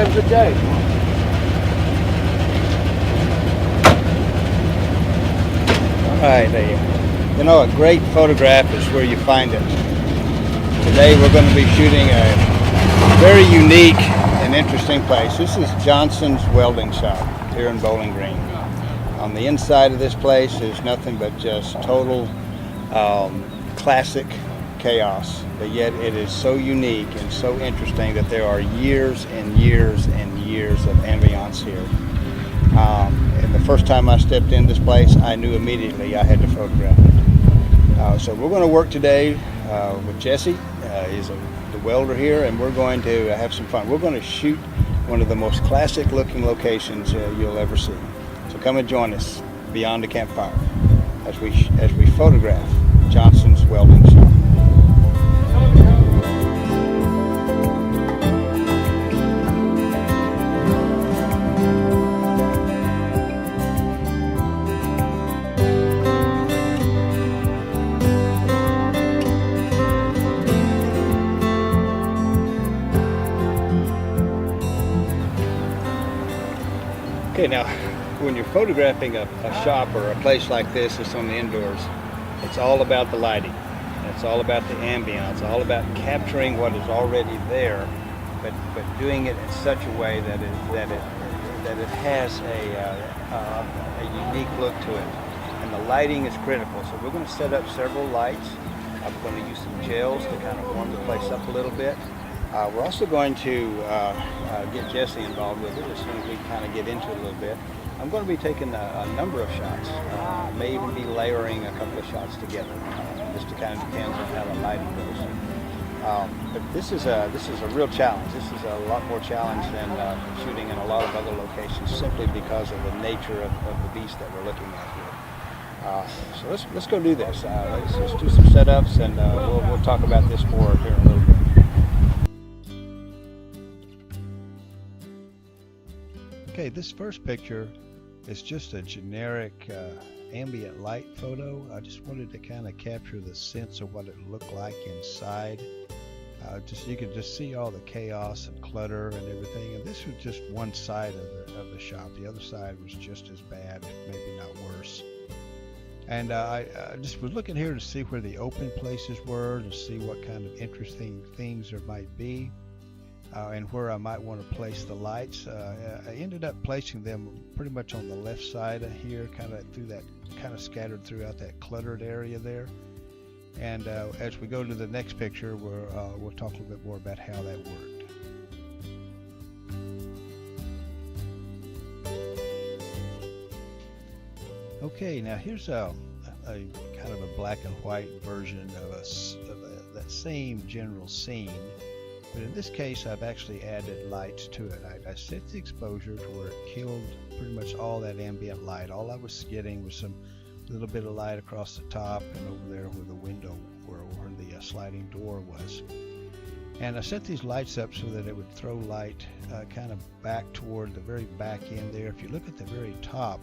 times a day. All right, you know, a great photograph is where you find it. Today we're going to be shooting a very unique and interesting place. This is Johnson's Welding Shop here in Bowling Green. On the inside of this place is nothing but just total classic chaos, but yet it is so unique and so interesting that there are years and years and years of ambiance here. And the first time I stepped in this place, I knew immediately I had to photograph it. So we're going to work today with Jesse. He's the welder here, and we're going to have some fun. We're going to shoot one of the most classic looking locations you'll ever see. So come and join us beyond the campfire as we photograph Johnson's Welding Shop. Okay, now when you're photographing a shop or a place like this that's on the indoors, it's all about the lighting. It's all about the ambiance, all about capturing what is already there, but doing it in such a way that it has a unique look to it. And the lighting is critical. So we're going to set up several lights. I'm going to use some gels to kind of warm the place up a little bit. We're also going to get Jesse involved with it as soon as we kind of get into it a little bit. I'm going to be taking a number of shots. May even be layering a couple of shots together. Just to kind of depends on how the lighting goes. But this is a real challenge. This is a lot more challenge than shooting in a lot of other locations, simply because of the nature of the beast that we're looking at here. So let's go do this. Let's do some setups, and we'll talk about this more here in a little bit. Okay, this first picture is just a generic ambient light photo. I just wanted to kind of capture the sense of what it looked like inside. You could just see all the chaos and clutter and everything. And this was just one side of the shop. The other side was just as bad, maybe not worse. And I just was looking here to see where the open places were, to see what kind of interesting things there might be. And where I might want to place the lights. I ended up placing them pretty much on the left side of here, kind of scattered throughout that cluttered area there. And as we go to the next picture, we'll talk a little bit more about how that worked. Okay, now here's a kind of a black and white version of that same general scene. But in this case, I've actually added lights to it. I set the exposure to where it killed pretty much all that ambient light. All I was getting was some little bit of light across the top and over there where the window, where the sliding door was. And I set these lights up so that it would throw light kind of back toward the very back end there. If you look at the very top,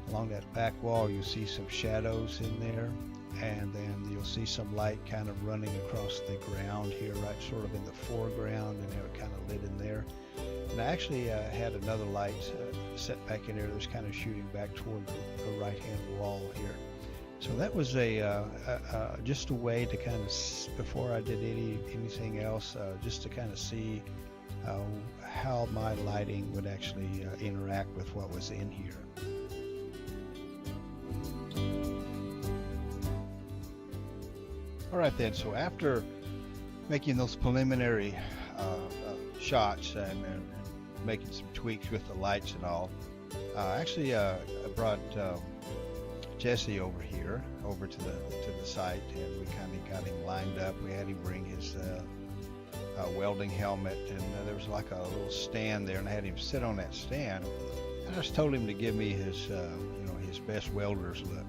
along that back wall, you'll see some shadows in there. And then you'll see some light kind of running across the ground here, right sort of in the foreground, and it kind of lit in there. And I actually had another light set back in there that was kind of shooting back toward the right-hand wall here. So that was just a way to kind of, before I did anything else, just to kind of see how my lighting would actually interact with what was in here. All right then, so after making those preliminary shots and making some tweaks with the lights and all, actually I brought Jesse over here, over to the site, and we kind of got him lined up. We had him bring his welding helmet, and there was like a little stand there, and I had him sit on that stand. And I just told him to give me his his best welder's look.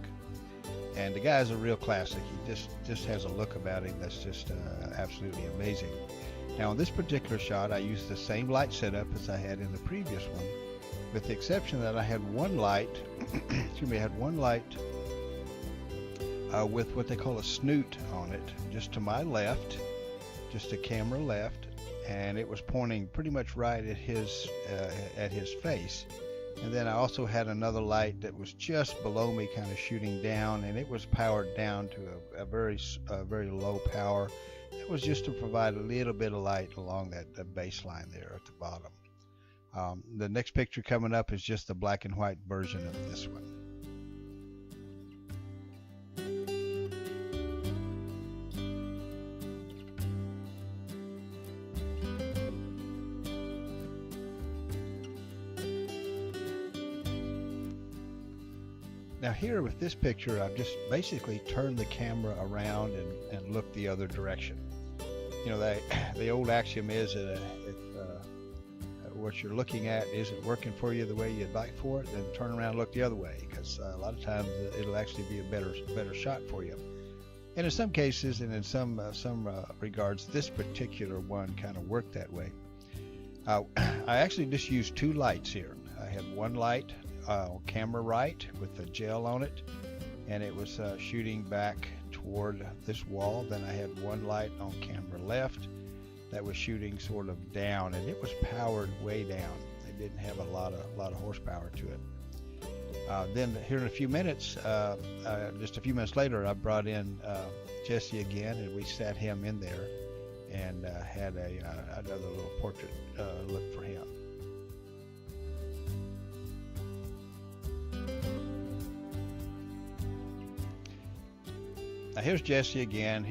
And the guy's a real classic. He just has a look about him that's just absolutely amazing. Now, in this particular shot, I used the same light setup as I had in the previous one, with the exception that I had one light, with what they call a snoot on it, just to my left, just a camera left, and it was pointing pretty much right at his face. And then I also had another light that was just below me, kind of shooting down, and it was powered down to a very low power. It was just to provide a little bit of light along that baseline there at the bottom. The next picture coming up is just the black and white version of this one. Now here with this picture, I've just basically turned the camera around and looked the other direction. You know, the old axiom is that if what you're looking at isn't working for you the way you'd like for it, then turn around and look the other way, because a lot of times it'll actually be a better shot for you. And in some cases, and in some regards, this particular one kind of worked that way. I actually just used two lights here. I had one light on camera right with the gel on it, and it was shooting back toward this wall. Then I had one light on camera left that was shooting sort of down, and it was powered way down. It didn't have a lot of horsepower to it. Then here in a few minutes, just a few minutes later, I brought in Jesse again, and we sat him in there and had another little portrait look for him. Now here's Jesse again.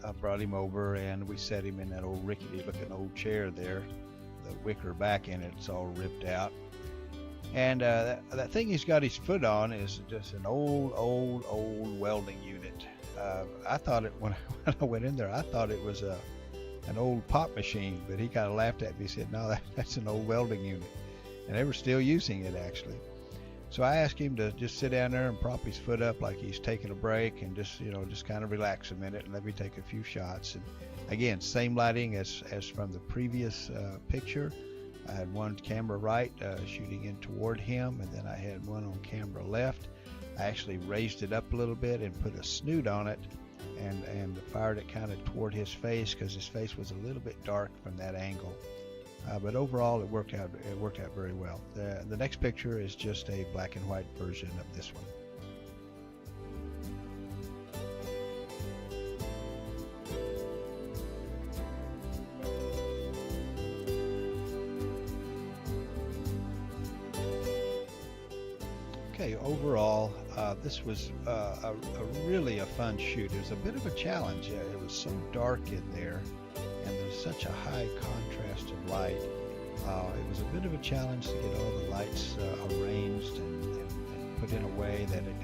I brought him over and we set him in that old rickety looking old chair there. The wicker back in it's all ripped out. And that thing he's got his foot on is just an old welding unit. I thought it when I went in there, I thought it was an old pop machine, but he kind of laughed at me. He said, "No, that's an old welding unit," and they were still using it actually. So I asked him to just sit down there and prop his foot up like he's taking a break, and just kind of relax a minute and let me take a few shots. And again, same lighting as from the previous picture. I had one camera right shooting in toward him, and then I had one on camera left. I actually raised it up a little bit and put a snoot on it, and fired it kind of toward his face, because his face was a little bit dark from that angle. But overall, it worked out very well. The next picture is just a black and white version of this one. Okay, overall, this was really a fun shoot. It was a bit of a challenge. It was so dark in there, and there's such a high contrast of light. It was a bit of a challenge to get all the lights arranged and put in a way that it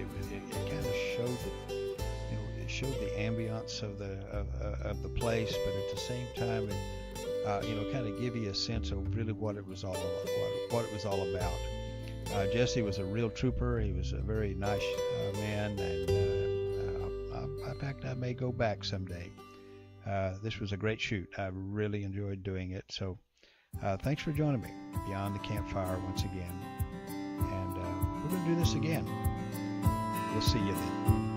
kind of showed the ambiance of the place, but at the same time, it kind of give you a sense of really what it was all about. Jesse was a real trooper. He was a very nice man, and in fact, I may go back someday. This was a great shoot. I really enjoyed doing it. So thanks for joining me beyond the campfire once again. And we're going to do this again. We'll see you then.